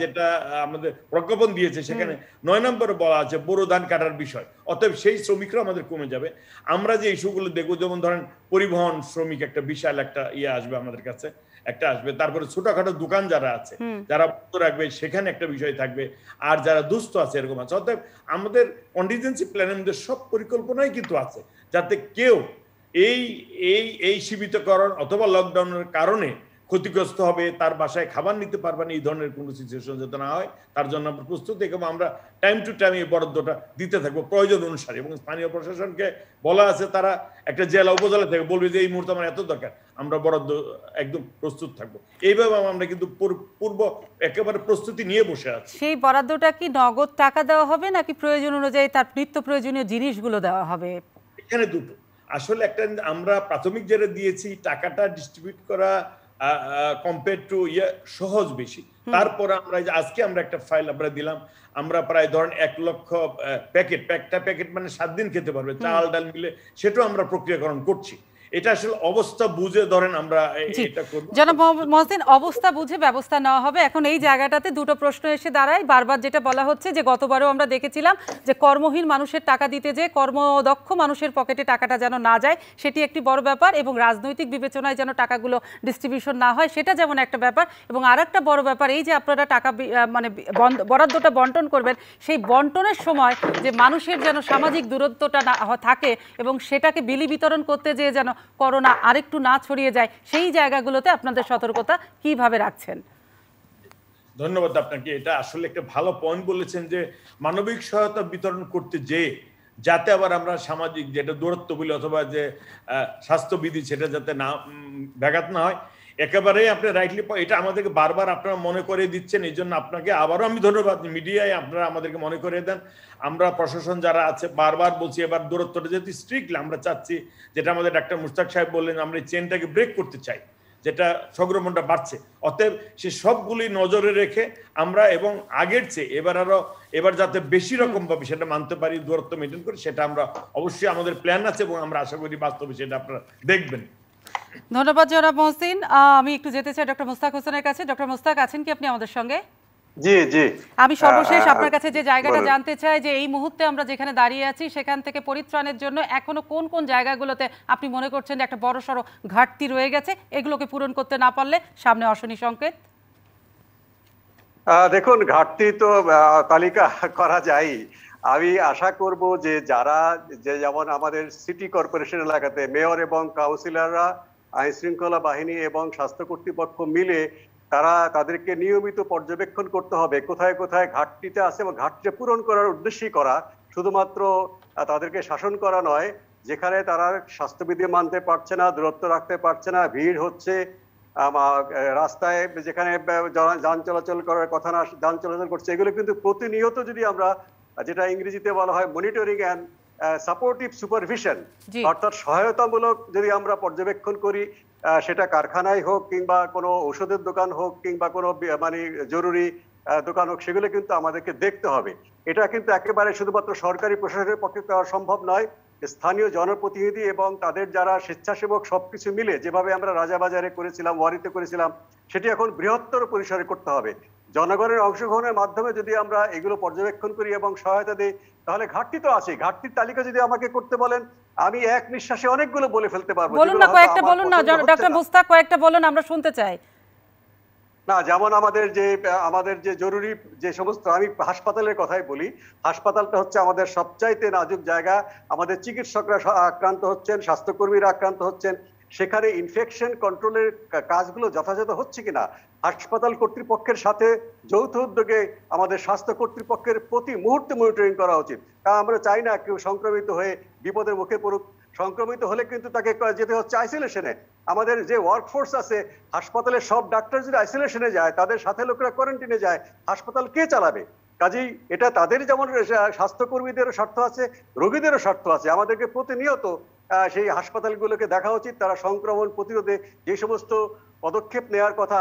যেটা আমাদের প্রজ্ঞাপন দিয়েছে সেখানে 9 নম্বরে বলা আছে বোরো ধান কাটার বিষয়, অতএব সেই শ্রমিকরা আমাদের কমে যাবে। আমরা যে ইস্যুগুলো দেখবো, যেমন ধরেন পরিবহন শ্রমিক একটা বিশাল একটা আসবে আমাদের কাছে, একটা আসবে। তারপরে ছোটখাটো দোকান যারা আছে, যারা বন্ধ রাখবে, সেখানে একটা বিষয় থাকবে। আর যারা দুস্থ আছে এরকম আছে। অতএব আমাদের কন্টিনজেন্সি প্ল্যানের মধ্যে সব পরিকল্পনাই কিন্তু আছে, যাতে কেউ এই সীমিতকরণ অথবা লকডাউনের কারণে ক্ষতিগ্রস্ত হবে, তার বাসায় খাবার নিতে পারবে না, এই ধরনের কোনো সিচুয়েশন যাতে না হয় তার জন্য আমরা প্রস্তুত। এবং আমরা টাইম টু টাইম এই বরাদ্দটা দিতে থাকবো প্রয়োজন অনুসারে। এবং স্থানীয় প্রশাসনকে বলা আছে, তারা একটা জেলা উপজেলা থেকে বলবে যে এই মুহূর্তে আমার এত দরকার, আমরা বরাদ্দ একদম প্রস্তুত থাকবো। এইভাবে আমরা কিন্তু পূর্ব একেবারে প্রস্তুতি নিয়ে বসে আছি। সেই বরাদ্দটা কি নগদ টাকা দেওয়া হবে নাকি প্রয়োজন অনুযায়ী তার নিত্য প্রয়োজনীয় জিনিসগুলো দেওয়া হবে? এখানে দুটো আসলে, একটা আমরা প্রাথমিক যেটা দিয়েছি টাকাটা ডিস্ট্রিবিউট করা কম্পেয়ার টু সহজ বেশি। তারপর আমরা আজকে আমরা একটা ফাইল আমরা দিলাম, আমরা প্রায় ধরেন 1 লক্ষ প্যাকেট মানে 7 দিন খেতে পারবে চাল ডাল মিলে, সেটাও আমরা প্রক্রিয়াকরণ করছি। এটা আসলে অবস্থা বুঝে ধরেন আমরা এটা করব। জনাব মহসিন, অবস্থা বুঝে ব্যবস্থা নেওয়া হবে। এখন এই জায়গাটাতে দুটো প্রশ্ন এসে দাঁড়ায়। বারবার যেটা বলা হচ্ছে যে গতবারও আমরা দেখেছিলাম যে কর্মহীন মানুষের টাকা দিতে যে কর্মদক্ষ মানুষের পকেটে টাকাটা যেন না যায়, সেটি একটি বড় ব্যাপার। এবং রাজনৈতিক বিবেচনায় যেন টাকাগুলো ডিস্ট্রিবিউশন না হয়, সেটা যেমন একটা ব্যাপার। এবং আর একটা বড় ব্যাপার, এই যে আপনারা টাকা মানে বরাদ্দটা বন্টন করবেন, সেই বন্টনের সময় যে মানুষের যেন সামাজিক দূরত্বটা না থাকে এবং সেটাকে বিলি বিতরণ করতে যেয়ে যেন করোনা আরেকটু না ছড়িয়ে যায়, সেই জায়গাগুলোতে আপনাদের সতর্কতা কিভাবে রাখছেন? ধন্যবাদ আপনাকে। এটা আসলে একটা ভালো পয়েন্ট বলেছেন যে মানবিক সহায়তা বিতরণ করতে যাতে আবার আমরা সামাজিক যেটা দূরত্ব বলি অথবা যে স্বাস্থ্যবিধি, সেটা যাতে না ব্যাঘাত না হয়। একেবারেই আপনি রাইটলি, এটা আমাদেরকে বারবার আপনারা মনে করে দিচ্ছেন, এই জন্য আপনাকে আবারও আমি ধন্যবাদ। মিডিয়ায় আপনারা আমাদেরকে মনে করে দেন। আমরা প্রশাসন যারা আছে বারবার বলছি, এবার দূরত্বটা যেহেতু স্ট্রিক্টলি আমরা চাচ্ছি, যেটা আমাদের ডাক্তার মুস্তাক সাহেব বললেন, আমরা এই চেনটাকে ব্রেক করতে চাই, যেটা সংক্রমণটা বাড়ছে। অতএব সে সবগুলি নজরে রেখে আমরা, এবং আগের চেয়ে এবার যাতে বেশি রকম ভাবে সেটা মানতে পারি, দূরত্ব মেনটেন করি, সেটা আমরা অবশ্যই আমাদের প্ল্যান আছে এবং আমরা আশা করি বাস্তবে সেটা আপনারা দেখবেন। ধন্যবাদ জনাব মহসিন। আমি একটু যেতে চাই ডক্টর মুস্তাক হোসেনের কাছে। ডক্টর মুস্তাক, আছেন কি আপনি আমাদের সঙ্গে? জি জি। আমি সর্বশেষ আপনার কাছে যে জায়গাটা জানতে চাই, যে এই মুহূর্তে আমরা যেখানে দাঁড়িয়ে আছি সেখান থেকে পরিত্রাণের জন্য এখনো কোন কোন জায়গাগুলোতে আপনি মনে করছেন যে একটা বড়সড় ঘাটতি রয়ে গেছে, এগুলোকে পূরণ করতে না পারলে সামনে অশনি সংকেত? দেখুন, ঘাটতি তো তালিকা করা যায়। আমি আশা করব যে যেমন আমাদের সিটি কর্পোরেশন এলাকাতে মেয়র এবং কাউন্সিলররা, আইন শৃঙ্খলা বাহিনী এবং স্বাস্থ্য কর্তৃপক্ষ মিলে তাদেরকে নিয়মিত পর্যবেক্ষণ করতে হবে কোথায় কোথায় ঘাটতিটা আছে, এবং ঘাটতি পূরণ করার উদ্দেশ্যেই করা, শুধুমাত্র তাদেরকে শাসন করা নয়। যেখানে তারা স্বাস্থ্যবিধি মানতে পারছে না, দূরত্ব রাখতে পারছে না, ভিড় হচ্ছে রাস্তায়, যেখানে যান চলাচল করার কথা না যান চলাচল করছে, এগুলো কিন্তু প্রতিনিয়ত যদি আমরা, যেটা ইংরেজিতে বলা হয় মনিটরিং অ্যান্ড সাপোর্টিভ সুপারভিশন, অর্থাৎ সহায়তামূলক যদি আমরা পর্যবেক্ষণ করি, সেটা কারখানায় হোক কিংবা কোনো ওষুধের দোকান হোক কিংবা কোনো মানে জরুরি দোকান হোক, সেগুলো কিন্তু আমাদেরকে দেখতে হবে। এটা কিন্তু একেবারে শুধুমাত্র সরকারি প্রশাসনের পক্ষে করা সম্ভব নয়। স্থানীয় জনপ্রতিনিধি এবং তাদের যারা স্বেচ্ছাসেবক সবকিছু মিলে যেভাবে আমরা রাজাবাজারে করেছিলাম, ওয়ারিতে করেছিলাম, সেটি এখন বৃহত্তর পরিসরে করতে হবে। জনগণের অংশগ্রহণের মাধ্যমে যদি আমরা এগুলো পর্যবেক্ষণ করি এবং সহায়তা দিই, তাহলে ঘাটতি তো আছে। ঘাটতির তালিকা যদি আমাকে করতে বলেন, আমি এক নিঃশ্বাসে অনেকগুলো বলে ফেলতে পারবো। বলুন না, কয়েকটা বলুন না ডক্টর মুস্তাক, কয়েকটা বলুন, আমরা শুনতে চাই। না, যেমন আমাদের যে জরুরি যে সমস্ত, আমি হাসপাতালের কথাই বলি, হাসপাতালটা হচ্ছে আমাদের সবচাইতে নাজুক জায়গা। আমাদের চিকিৎসকরা আক্রান্ত হচ্ছেন, স্বাস্থ্যকর্মীরা আক্রান্ত হচ্ছেন, সেখানে ইনফেকশন কন্ট্রোলের কাজগুলো যথাযথ হচ্ছে কিনা হাসপাতাল কর্তৃপক্ষের সাথে যৌথ উদ্যোগে আমাদের স্বাস্থ্য কর্তৃপক্ষের প্রতি মুহূর্তে মনিটরিং করা উচিত। কারণ আমরা চাই না কেউ সংক্রমিত হয়ে বিপদের মুখে পড়ুক। সংক্রমিত হলে কিন্তু তাকে যেতে হচ্ছে আইসোলেশনে। আমাদের যে ওয়ার্কফোর্স আছে হাসপাতালের সব ডাক্তার যদি আইসোলেশনে যায়, তাদের সাথে লোকরা কোয়ারেন্টাইনে যায়, হাসপাতাল কে চালাবে? কাজেই এটা তাদের যেমন স্বাস্থ্যকর্মীদেরও স্বার্থ আছে, রোগীদেরও স্বার্থ আছে। আমাদেরকে প্রতিনিয়ত সেই হাসপাতালগুলোকে দেখা উচিত তারা সংক্রমণ প্রতিরোধে যে সমস্ত পদক্ষেপ নেওয়ার কথা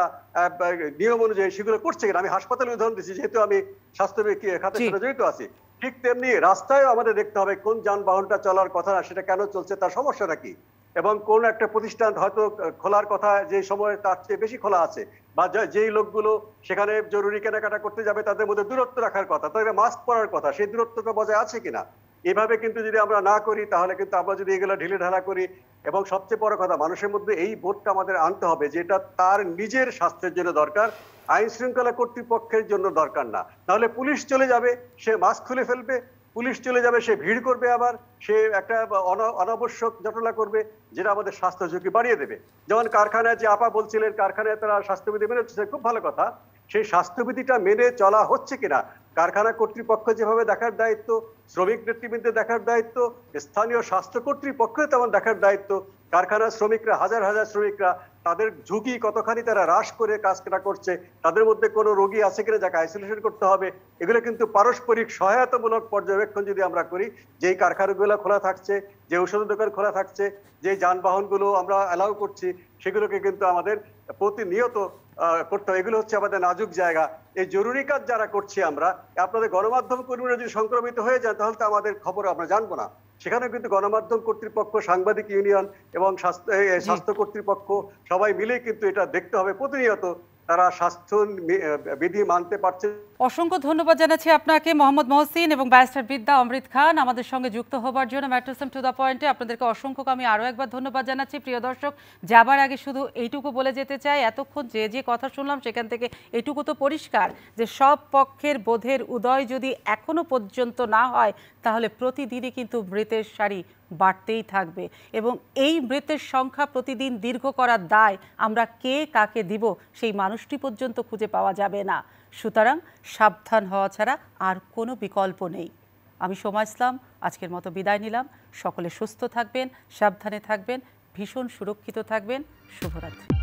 নিয়ম অনুযায়ী সেগুলো করছে কিনা। আমি হাসপাতালের উদাহরণ দিচ্ছি, যেহেতু আমি স্বাস্থ্য খাতের সাথে জড়িত আছি। ঠিক তেমনি রাস্তায়ও আমাদের দেখতে হবে কোন যানবাহনটা চলার কথা না সেটা কেন চলছে, তার সমস্যাটা কি, এবং কোন একটা প্রতিষ্ঠান হয়তো খোলার কথা যে সময় তার চেয়ে বেশি খোলা আছে, বা যেই লোকগুলো সেখানে জরুরি কেনাকাটা করতে যাবে তাদের মধ্যে দূরত্ব রাখার কথা, তাদের মাস্ক পরার কথা, সেই দূরত্বটা বজায় আছে কিনা। এভাবে কিন্তু যদি আমরা না করি তাহলে কিন্তু আমরা যদি এগুলো ঢিলে ঢালা করি, এবং সবচেয়ে বড় কথা মানুষের মধ্যে এই বোধটা আমাদের আনতে হবে যে এটা তার নিজের স্বাস্থ্যের জন্য দরকার, আইন শৃঙ্খলা কর্তৃপক্ষের জন্য দরকার না। তাহলে পুলিশ চলে যাবে, সে মাস্ক খুলে ফেলবে, পুলিশ চলে যাবে, সে ভিড় করবে, আবার সে একটা অনাবশ্যক জটলা করবে যেটা আমাদের স্বাস্থ্য ঝুঁকি বাড়িয়ে দেবে। যেমন কারখানায় যে আপা বলছিলেন কারখানায় তারা স্বাস্থ্যবিধি মেনে চলছে, খুব ভালো কথা। সেই স্বাস্থ্যবিধিটা মেনে চলা হচ্ছে কিনা কারখানা কর্তৃপক্ষ যেভাবে দেখার দায়িত্ব, শ্রমিক নেতৃবৃন্দের দেখার দায়িত্ব, স্থানীয় স্বাস্থ্য কর্তৃপক্ষের তেমন দেখার দায়িত্ব। কারখানার শ্রমিকরা, হাজার হাজার শ্রমিকরা, তাদের ঝুঁকি কতখানি তারা হ্রাস করে কাজটা করছে, তাদের মধ্যে কোনো রোগী আছে কিনা যাকে আইসোলেশন করতে হবে, এগুলো কিন্তু পারস্পরিক সহায়তামূলক পর্যবেক্ষণ যদি আমরা করি, যেই কারখানাগুলো খোলা থাকছে, যে ঔষধের দোকান খোলা থাকছে, যে যানবাহনগুলো আমরা অ্যালাউ করছি, সেগুলোকে কিন্তু আমাদের প্রতিনিয়ত করতে হবে। এগুলো হচ্ছে আমাদের নাজুক জায়গা। এই জরুরি কাজ যারা করছি আমরা, আপনাদের গণমাধ্যম কর্মীরা যদি সংক্রমিত হয়ে যায় তাহলে তো আমাদের খবর আমরা জানবো না। সেখানে কিন্তু গণমাধ্যম কর্তৃপক্ষ, সাংবাদিক ইউনিয়ন এবং স্বাস্থ্য কর্তৃপক্ষ সবাই মিলে কিন্তু এটা দেখতে হবে প্রতিনিয়ত তারা স্বাস্থ্য বিধি মানতে পারছে। অসংখ্য ধন্যবাদ জানাচ্ছি আপনাকে মোহাম্মদ মহসিন এবং ব্যারিস্টার বিদ্যা অমৃত খান আমাদের সঙ্গে যুক্ত হবার জন্য ম্যাট্রিসম টু দ্য পয়েন্টে। আপনাদেরকে অসংখ্য আমি আরও একবার ধন্যবাদ জানাচ্ছি। প্রিয় দর্শক, যাবার আগে শুধু এইটুকু বলে যেতে চাই, এতক্ষণ যে কথা শুনলাম সেখান থেকে এইটুকু তো পরিষ্কার যে সব পক্ষের বোধের উদয় যদি এখনো পর্যন্ত না হয় তাহলে প্রতিদিনই কিন্তু মৃতের সারি বাড়তেই থাকবে, এবং এই মৃতের সংখ্যা প্রতিদিন দীর্ঘ করার দায় আমরা কে কাকে দিব সেই মানুষটি পর্যন্ত খুঁজে পাওয়া যাবে না। সুতরাং সাবধান হওয়া ছাড়া আর কোনো বিকল্প নেই। আমি সোমা ইসলাম আজকের মতো বিদায় নিলাম। সকলে সুস্থ থাকবেন, সাবধানে থাকবেন, ভীষণ সুরক্ষিত থাকবেন। শুভরাত্রি।